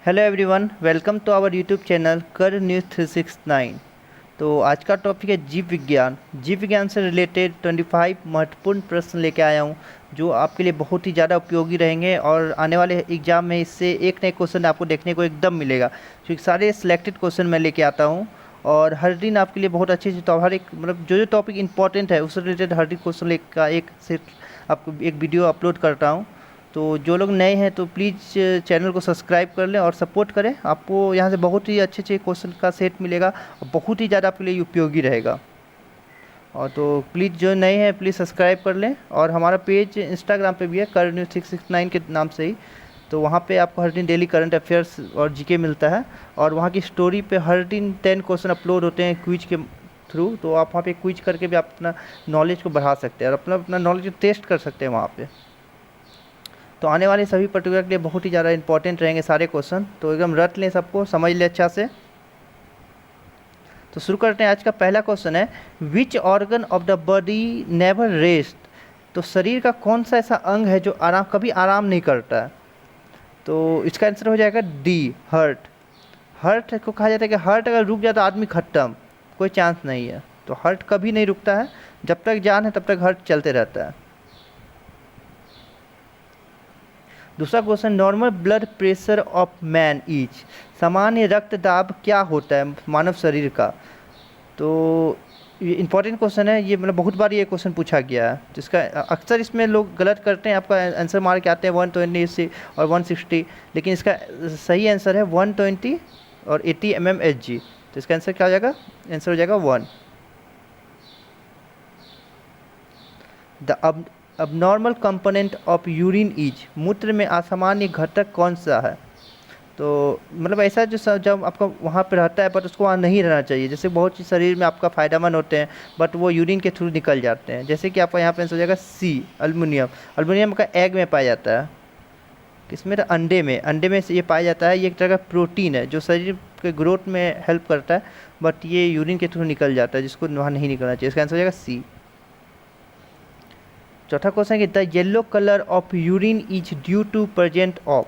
Hello everyone, welcome to our YouTube channel कर news 369। तो आज का टॉपिक है जीव विज्ञान। जीव विज्ञान से रिलेटेड 25 महत्वपूर्ण प्रश्न लेके आया हूँ जो आपके लिए बहुत ही ज़्यादा उपयोगी रहेंगे और आने वाले एग्जाम में इससे एक नए क्वेश्चन आपको देखने को एकदम मिलेगा, क्योंकि सारे सिलेक्टेड क्वेश्चन मैं लेके आता हूँ और हर दिन आपके लिए बहुत अच्छे तो हर एक मतलब जो जो टॉपिक इंपॉर्टेंट है उससे रिलेटेड हर दिन क्वेश्चन लेकर एक से आपको एक वीडियो अपलोड करता हूँ। तो जो लोग नए हैं तो प्लीज़ चैनल को सब्सक्राइब कर लें और सपोर्ट करें। आपको यहाँ से बहुत ही अच्छे अच्छे क्वेश्चन का सेट मिलेगा और बहुत ही ज़्यादा आपके लिए उपयोगी रहेगा। और तो प्लीज़ जो नए हैं प्लीज़ सब्सक्राइब कर लें और हमारा पेज इंस्टाग्राम पे भी है कर न्यूज़ 669 के नाम से ही। तो वहाँ पे आपको हर दिन डेली करंट अफेयर्स और जीके मिलता है और वहाँ की स्टोरी पे हर दिन 10 क्वेश्चन अपलोड होते हैं क्विज के थ्रू। तो आप वहाँ पे क्विज करके भी आप अपना नॉलेज को बढ़ा सकते हैं और अपना अपना नॉलेज टेस्ट कर सकते हैं वहाँ पे। तो आने वाले सभी पर्टिकुलर के लिए बहुत ही ज़्यादा इंपॉर्टेंट रहेंगे सारे क्वेश्चन, तो एकदम रट लें, सबको समझ लें अच्छा से। तो शुरू करते हैं। आज का पहला क्वेश्चन है, which organ of the body never rest. तो शरीर का कौन सा ऐसा अंग है जो कभी आराम नहीं करता है? तो इसका आंसर हो जाएगा डी, हार्ट। हार्ट को कहा जाता है कि हार्ट अगर रुक जाए तो आदमी खत्म, कोई चांस नहीं है। तो हार्ट कभी नहीं रुकता है, जब तक जान है तब तक हार्ट चलते रहता है। दूसरा question, normal blood pressure of man is. सामान्य रक्तदाब क्या होता है मानव शरीर का? तो ये इंपॉर्टेंट क्वेश्चन है, ये मतलब बहुत बार ये क्वेश्चन पूछा गया है, जिसका अक्सर इसमें लोग गलत करते हैं, आपका आंसर मार के आते हैं 120 से और 160, लेकिन इसका सही आंसर है 120 और 80 mmHg। तो इसका आंसर क्या हो जाएगा? आंसर हो जाएगा 1। The abnormal component of urine is. मूत्र में असामान्य घटक कौन सा है? तो मतलब ऐसा जो जब आपका वहाँ पे रहता है बट उसको वहाँ नहीं रहना चाहिए। जैसे बहुत चीज़ शरीर में आपका फ़ायदेमंद होते हैं बट वो यूरिन के थ्रू निकल जाते हैं। जैसे कि आपका यहाँ पे आंसर हो जाएगा सी, अल्मीनियम। अल्मीनियम का एग में पाया जाता है, किसमें? अंडे में। अंडे में से ये पाया जाता है। ये एक तरह का प्रोटीन है जो शरीर के ग्रोथ में हेल्प करता है, बट ये यूरिन के थ्रू निकल जाता है, जिसको वहाँ नहीं निकलना चाहिए। इसका आंसर हो जाएगा सी। चौथा क्वेश्चन है कि the yellow colour of urine is due to present of.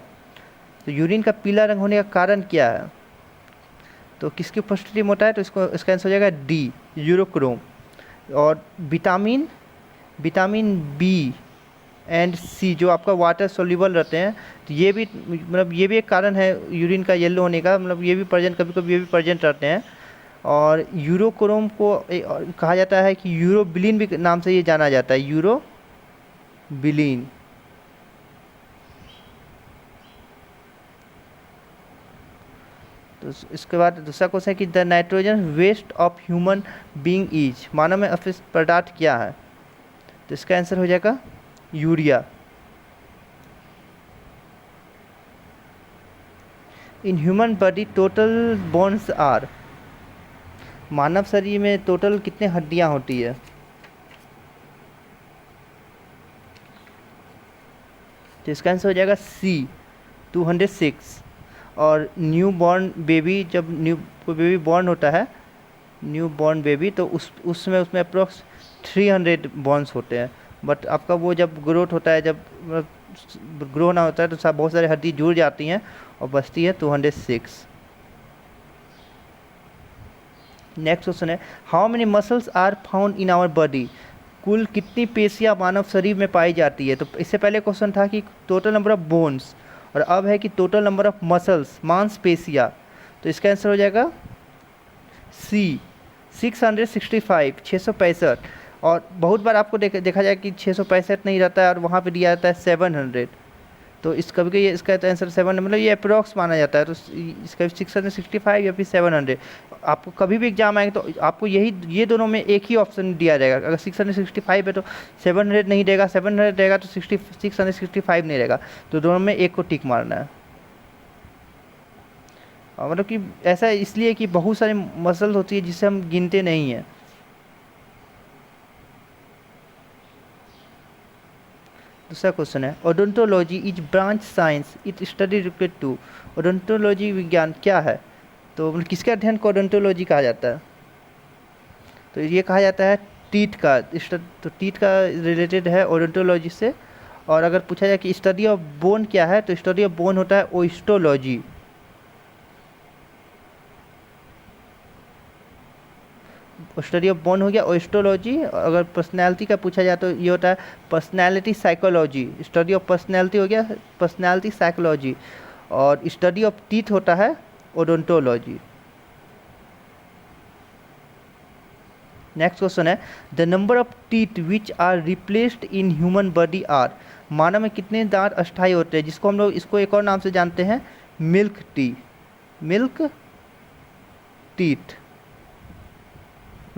तो यूरिन का पीला रंग होने का कारण क्या है? तो किसकी उपस्थिति में होता है? तो इसका आंसर हो जाएगा डी, यूरोक्रोम। और विटामिन बी एंड सी जो आपका वाटर सोल्यूबल रहते हैं, तो ये भी मतलब ये भी एक कारण है यूरिन का येलो होने का, मतलब ये भी प्रेजेंट, कभी कभी ये भी प्रेजेंट रहते हैं। और यूरोक्रोम को कहा जाता है कि यूरोबिलिन भी नाम से ये जाना जाता है, यूरोबिलिन। तो इसके बाद दूसरा क्वेश्चन है कि the nitrogen waste of human being is. मानव में अपशिष्ट पदार्थ क्या है? तो इसका आंसर हो जाएगा urea. In human body total bones are. मानव शरीर में टोटल कितने हड्डियां होती है? तो इसका आंसर हो जाएगा सी, 206। और न्यू बॉर्न बेबी, जब कोई बेबी बॉर्न होता है, न्यू बॉर्न बेबी, तो उसमें अप्रोक्स 300 बॉन्स होते हैं। बट आपका वो जब ग्रोथ होता है, जब ग्रो होना होता है, तो बहुत सारी हड्डी जुड़ जाती हैं और बचती है 206। नेक्स्ट क्वेश्चन है, how many muscles are found in our body. कुल कितनी पेशियाँ मानव शरीर में पाई जाती है? तो इससे पहले क्वेश्चन था कि टोटल नंबर ऑफ बोन्स, और अब है कि टोटल नंबर ऑफ मसल्स, मांसपेशियाँ। तो इसका आंसर हो जाएगा सी, 665, 665। और बहुत बार आपको देखा जाए कि 665 नहीं रहता है और वहाँ पे दिया जाता है 700। तो इस कभी कभी इसका तो आंसर 7, मतलब ये अप्रोक्स माना जाता है। तो इसका 665 या फिर 700। आपको कभी भी एग्जाम आएंगे तो आपको ये दोनों में एक ही ऑप्शन दिया जाएगा। अगर 665 है तो 700 नहीं रहेगा, 700 रहेगा तो 665 नहीं रहेगा। तो दोनों में एक को टिक मारना है। मतलब कि ऐसा इसलिए कि बहुत सारी मसल होती है जिसे हम गिनते नहीं हैं। दूसरा क्वेश्चन है, odontology is branch science it study related to. Odontology विज्ञान क्या है? तो मतलब किसके अध्ययन को ओडोंटोलॉजी कहा जाता है? तो ये कहा जाता है टीथ का। तो टीथ का रिलेटेड है ओडोंटोलॉजी से। और अगर पूछा जाए कि स्टडी ऑफ बोन क्या है, तो स्टडी ऑफ बोन होता है ओस्टोलॉजी। स्टडी ऑफ बोन हो गया। ओस्टोलॉजी, अगर पर्सनैलिटी का पूछा जाए तो ये होता है personality psychology. Study of personality हो गया पर्सनैलिटी साइकोलॉजी। और स्टडी ऑफ टीथ होता है ओडोंटोलॉजी। नेक्स्ट क्वेश्चन है the number of teeth which are replaced in human body are. मानव में कितने दांत अस्थायी होते हैं, जिसको हम लोग इसको एक और नाम से जानते हैं मिल्क टी, मिल्क टीथ।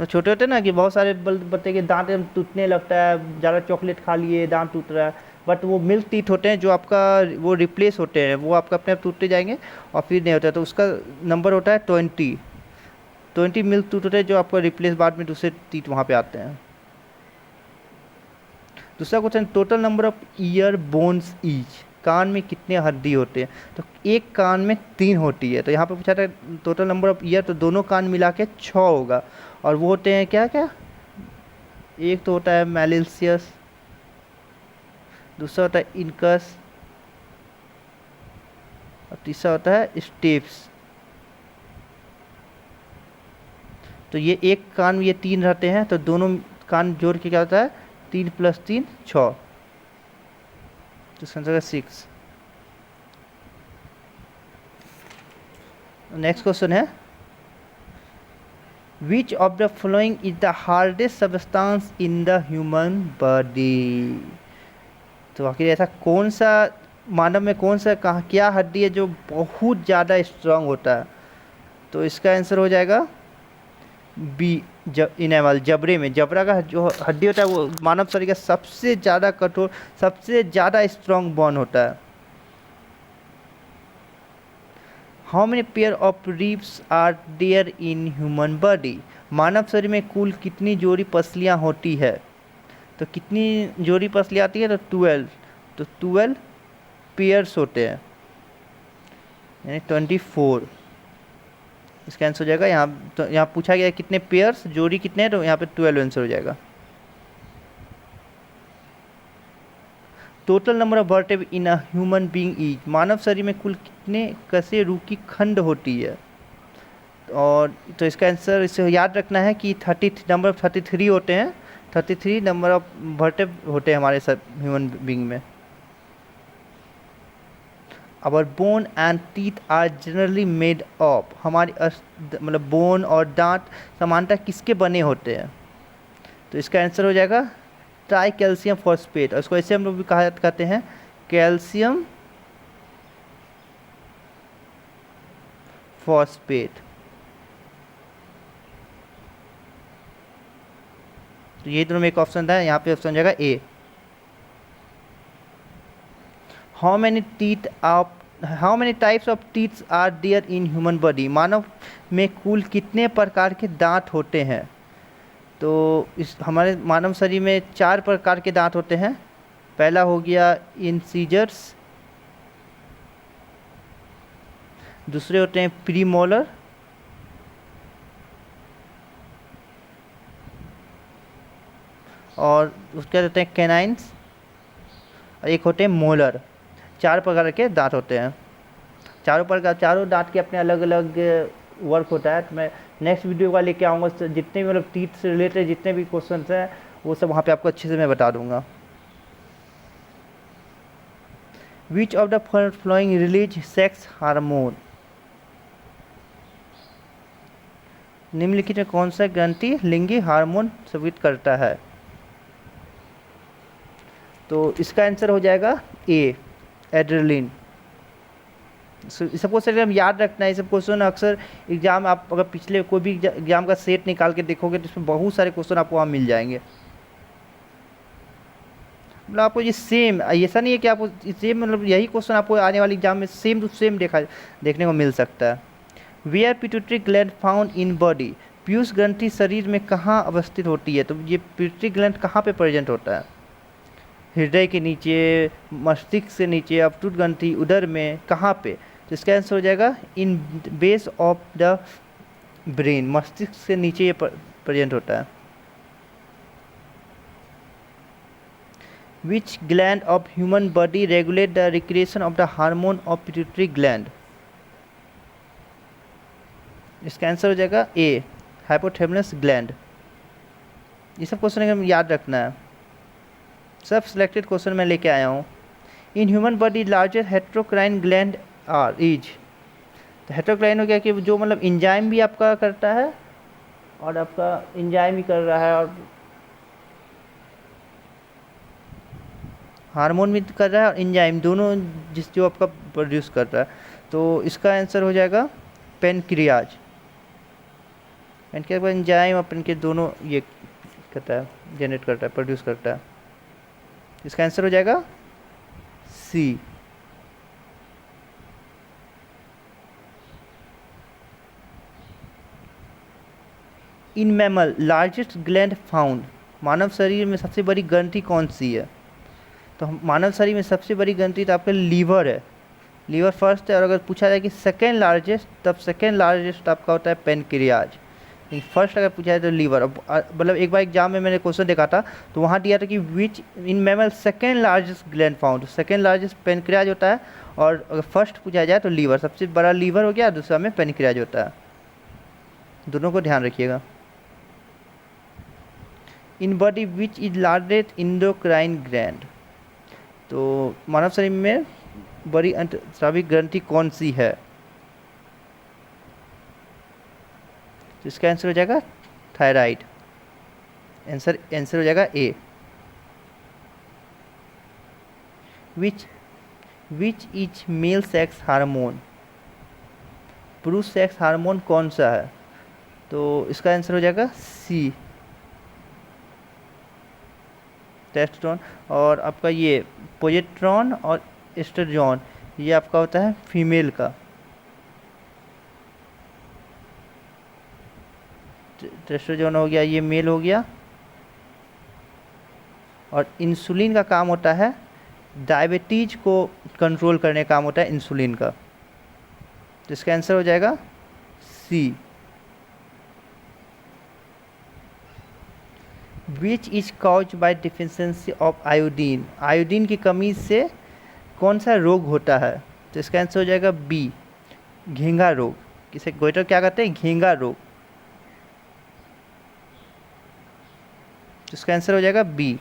छोटे होते हैं ना कि बहुत सारे बच्चे के दांत टूटने लगता है, ज़्यादा चॉकलेट खा लिए दांत टूट रहा है, बट वो मिल्क टीथ होते हैं जो आपका वो रिप्लेस होते हैं, वो आपका अपने आप टूटते जाएंगे और फिर नहीं होता है, तो उसका नंबर होता है 20 मिल्क टूथ होते हैं जो आपका रिप्लेस बाद में दूसरे टीथ वहाँ पे आते हैं। दूसरा question total number of ear bones each. कान में कितने हड्डी होते हैं, तो एक कान में 3 होती है। तो यहाँ पे पूछा था टोटल नंबर ऑफ ईयर, तो दोनों कान मिला के 6 होगा। और वो होते हैं क्या क्या, एक तो होता है मैलिशियस, दूसरा होता है इनकस और तीसरा होता है स्टेप्स। तो ये एक कान में ये 3 रहते हैं, तो दोनों कान जोड़ के क्या होता है 3 + 3 6, तो इसका आंसर है 6। नेक्स्ट क्वेश्चन है which of the following is the hardest substance in the human body. तो आखिर ऐसा कौन सा मानव में कौन सा कहाँ क्या हड्डी है जो बहुत ज़्यादा स्ट्रांग होता है, तो इसका आंसर हो जाएगा बी इनेमल, जबड़े में। जबड़ा का जो हड्डी होता है वो मानव शरीर का सबसे ज़्यादा कठोर, सबसे ज़्यादा स्ट्रांग बोन होता है। How many pair of ribs are there in human body. मानव शरीर में कुल कितनी जोड़ी पसलियाँ होती है, तो कितनी जोड़ी पसलियाँ आती है, तो 12, तो 12 पेयर्स होते हैं, यानी 24। इसका आंसर हो जाएगा यहाँ, तो यहाँ पूछा गया है कितने पेयर्स, जोड़ी कितने हैं, तो यहाँ पे 12 आंसर हो जाएगा। Total number of vertebrae in a human being is. मानव शरीर में कुल कितने कसे रूह की खंड होती है, और तो इसका आंसर इसे याद रखना है कि 30 नंबर ऑफ 33 होते हैं, 33 नंबर ऑफ वर्टेब्रे होते हैं हमारे सब ह्यूमन बीइंग में। Our bone and teeth are generally made of. हमारी मतलब बोन और दांत समानता किसके बने होते हैं, तो इसका आंसर हो जाएगा ट्राई कैल्शियम फॉस्फेट। और इसको ऐसे हम लोग भी कहते हैं कैल्शियम फॉस्फेट। तो ये दोनों में एक ऑप्शन था, यहाँ पे ऑप्शन हो जाएगा A. How many types of teeth are there in human body. मानव में कुल कितने प्रकार के दांत होते हैं, तो इस हमारे मानव शरीर में 4 प्रकार के दांत होते हैं। पहला हो गया इंसीजर्स, दूसरे होते हैं प्रीमोलर, और उसके बाद होते हैं कैनाइन्स, और एक होते हैं मोलर। 4 प्रकार के दांत होते हैं। चारों दांत के अपने अलग अलग वर्क होता है। तो मैं नेक्स्ट वीडियो का लेके आऊँगा, जितने भी मतलब टीथ से रिलेटेड जितने भी क्वेश्चन हैं वो सब वहाँ पे आपको अच्छे से मैं बता दूंगा। Which of the following release sex hormone. निम्नलिखित में कौन सा ग्रंथि लिंगी हार्मोन स्रावित करता है, तो इसका आंसर हो जाएगा ए एड्रेनलिन। सब क्वेश्चन हम याद रखना है। ये सब क्वेश्चन अक्सर एग्जाम, आप अगर पिछले कोई भी एग्जाम का सेट निकाल के देखोगे तो इसमें बहुत सारे क्वेश्चन आपको वहाँ मिल जाएंगे। मतलब आपको ये सेम, ऐसा नहीं है कि आपको सेम, मतलब यही क्वेश्चन आपको आने वाले एग्जाम में सेम टू सेम देखने को मिल सकता है। Where pituitary gland found in body. पीयूष ग्रंथि शरीर में कहाँ अवस्थित होती है, तो ये पिट्यूटरी ग्लैंड कहाँ पे प्रेजेंट होता है, हृदय के नीचे, मस्तिष्क से नीचे, अपटूट ग्रंथि उदर में, कहाँ पे, तो इसका आंसर हो जाएगा इन बेस ऑफ द ब्रेन। मस्तिष्क से नीचे ये प्रेजेंट होता है। विच gland of human body regulate the recreation of the hormone of pituitary gland. इसका आंसर हो जाएगा ए हाइपोथैलेमस ग्लैंड। ये सब क्वेश्चन हमें याद रखना है, सब सिलेक्टेड क्वेश्चन मैं लेके आया हूँ। In human body largest heterocrine gland are is, तो हेट्रोक्राइन हो गया कि जो मतलब इंजाइम भी आपका करता है, और आपका इंजाइम भी कर रहा है और हार्मोन भी कर रहा है और इंजाइम दोनों, जिस जो आपका प्रोड्यूस कर रहा है। तो इसका आंसर हो जाएगा पेनक्रियाज। पेनक्रियाज इंजाइम और पेनक्रियाज दोनों ये करता है, जनरेट करता है, प्रोड्यूस करता है। इसका आंसर हो जाएगा सी। इन मैमल लार्जेस्ट ग्लैंड फाउंड, मानव शरीर में सबसे बड़ी ग्रंथि कौन सी है? तो मानव शरीर में सबसे बड़ी ग्रंथि तो आपका लीवर है, लीवर फर्स्ट है। और अगर पूछा जाए कि सेकेंड लार्जेस्ट, तब सेकेंड लार्जेस्ट आपका होता है पेनक्रियाज, लेकिन फर्स्ट अगर पूछा जाए तो लीवर। अब मतलब एक बार एग्जाम में मैंने क्वेश्चन देखा था, तो वहाँ दिया था कि which in mammal second largest gland found, second largest pancreas होता है, और अगर फर्स्ट पूछा जाए तो लीवर, सबसे बड़ा लीवर हो गया, दूसरा में पेनक्रियाज होता है। दोनों को ध्यान रखिएगा। In body which is largest endocrine gland, तो मानव शरीर में बड़ी अंतस्रावी ग्रंथि कौन सी है? तो इसका आंसर हो जाएगा थायराइड। आंसर हो जाएगा A. Which is male sex hormone, पुरुष सेक्स हार्मोन कौन सा है? तो इसका आंसर हो जाएगा सी, टेस्टोस्टेरोन। और आपका ये प्रोजेस्टेरोन और एस्ट्रोजन, ये आपका होता है फीमेल का। टेस्टोस्टेरोन हो गया, ये मेल हो गया। और इंसुलिन का काम होता है, डायबिटीज को कंट्रोल करने का काम होता है इंसुलिन का। तो इसका आंसर हो जाएगा C. Which is cause by deficiency of iodine, iodine की कमी से कौन सा रोग होता है? तो इसका आंसर हो जाएगा बी, घेंघा रोग। किसे गोइटर क्या कहते हैं? घेंघा रोग। तो इसका आंसर हो जाएगा B.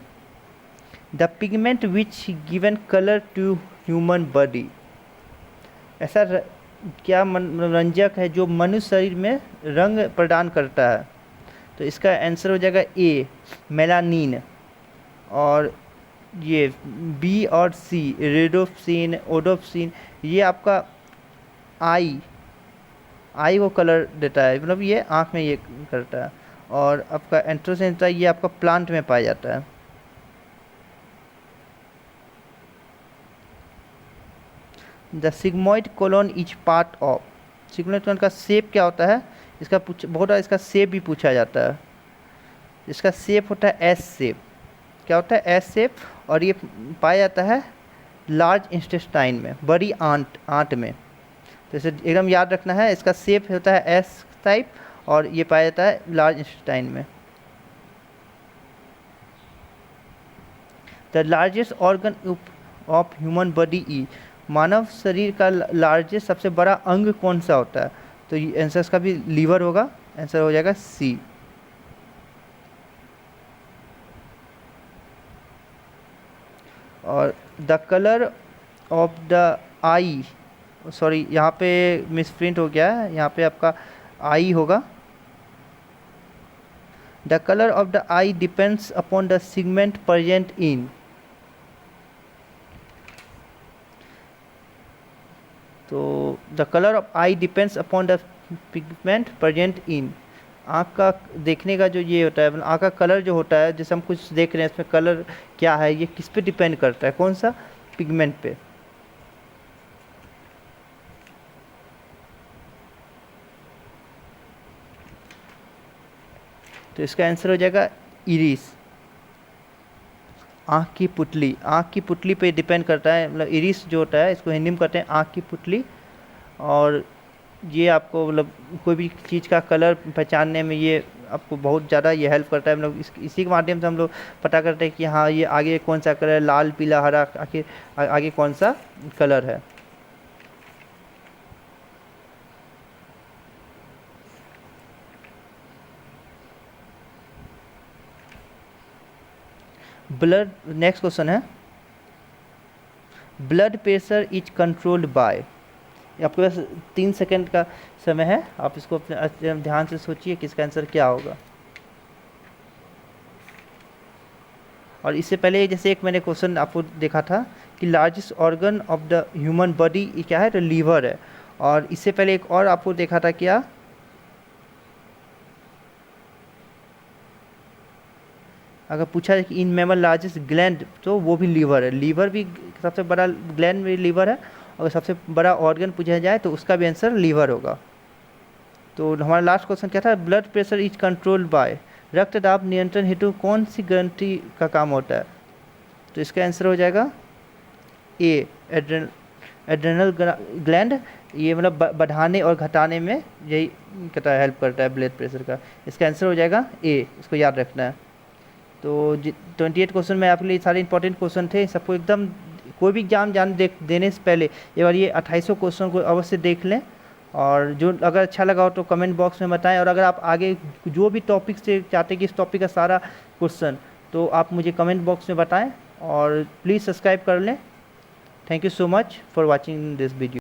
The pigment which given colour to human body, ऐसा क्या मनोरंजक है जो मनुष्य शरीर में रंग प्रदान करता है? तो इसका आंसर हो जाएगा ए, मेलानिन। और ये बी और सी, रेडोप्सिन, ओडोप्सिन, ये आपका आई को कलर देता है, मतलब ये आँख में ये करता है। और आपका एंथ्रोसिन होता है, ये आपका प्लांट में पाया जाता है। The sigmoid colon is part of, sigmoid colon का शेप क्या होता है? इसका बहुत इसका शेप भी पूछा जाता है। इसका शेप होता है एस शेप। क्या होता है? S shape. और ये पाया जाता है लार्ज इंटेस्टाइन में, बड़ी आंत में। तो इसे एकदम याद रखना है, इसका शेप होता है एस टाइप, और ये पाया जाता है लार्ज इंटेस्टाइन में। The largest organ of human body E, मानव शरीर का लार्जेस्ट सबसे बड़ा अंग कौन सा होता है? तो आंसर इसका भी लीवर होगा। आंसर हो जाएगा सी। और the colour of the I, sorry यहाँ पे मिसप्रिंट हो गया है, यहाँ पे आपका आई होगा। The colour of the eye depends upon the segment present in, तो the colour of eye depends upon the pigment present in, आँख का देखने का जो ये होता है, आँख का कलर जो होता है, जैसे हम कुछ देख रहे हैं इसमें कलर क्या है, ये किस पे डिपेंड करता है? कौन सा? पिगमेंट पे। तो इसका आंसर हो जाएगा इरिस, आँख की पुतली। आँख की पुतली पे डिपेंड करता है, मतलब इरिस जो होता है, इसको हिंदी में कहते हैं आँख की पुतली। और ये आपको मतलब कोई भी चीज़ का कलर पहचानने में ये आपको बहुत ज़्यादा ये हेल्प करता है। मतलब इसी के माध्यम से हम लोग पता करते हैं कि हाँ ये आगे कौन सा कलर है, लाल पीला हरा, आगे कौन सा कलर है। ब्लड, नेक्स्ट क्वेश्चन है, blood pressure is controlled by. आपके पास 3 सेकंड का समय है, आप इसको अपने ध्यान से सोचिए कि इसका आंसर क्या होगा। और इससे पहले जैसे एक मैंने क्वेश्चन आपको देखा था कि largest organ of the human body ये क्या है, तो लीवर है। और इससे पहले एक और आपको देखा था क्या, अगर पूछा है कि इन मैमल लार्जेस्ट ग्लैंड, तो वो भी लीवर है। लीवर भी सबसे बड़ा ग्लैंड भी लीवर है। अगर सबसे बड़ा ऑर्गन पूछा जाए तो उसका भी आंसर लीवर होगा। तो हमारा लास्ट क्वेश्चन क्या था, blood pressure is controlled by, रक्तदाब नियंत्रण हेतु कौन सी ग्रंथि का काम होता है, तो इसका आंसर हो जाएगा ए, एड्रेनल ग्लैंड। ये मतलब बढ़ाने और घटाने में यही कहता है, हेल्प करता है ब्लड प्रेशर का। इसका आंसर हो जाएगा ए, इसको याद रखना है। तो 28 क्वेश्चन में आपके लिए सारे इंपॉर्टेंट क्वेश्चन थे, सबको एकदम कोई भी एग्जाम देने से पहले एक बार ये 2800 क्वेश्चन को अवश्य देख लें। और जो अगर अच्छा लगा हो तो कमेंट बॉक्स में बताएं। और अगर आप आगे जो भी टॉपिक से चाहते हैं कि इस टॉपिक का सारा क्वेश्चन, तो आप मुझे कमेंट बॉक्स में बताएं और प्लीज़ सब्सक्राइब कर लें। Thank you so much for watching this video.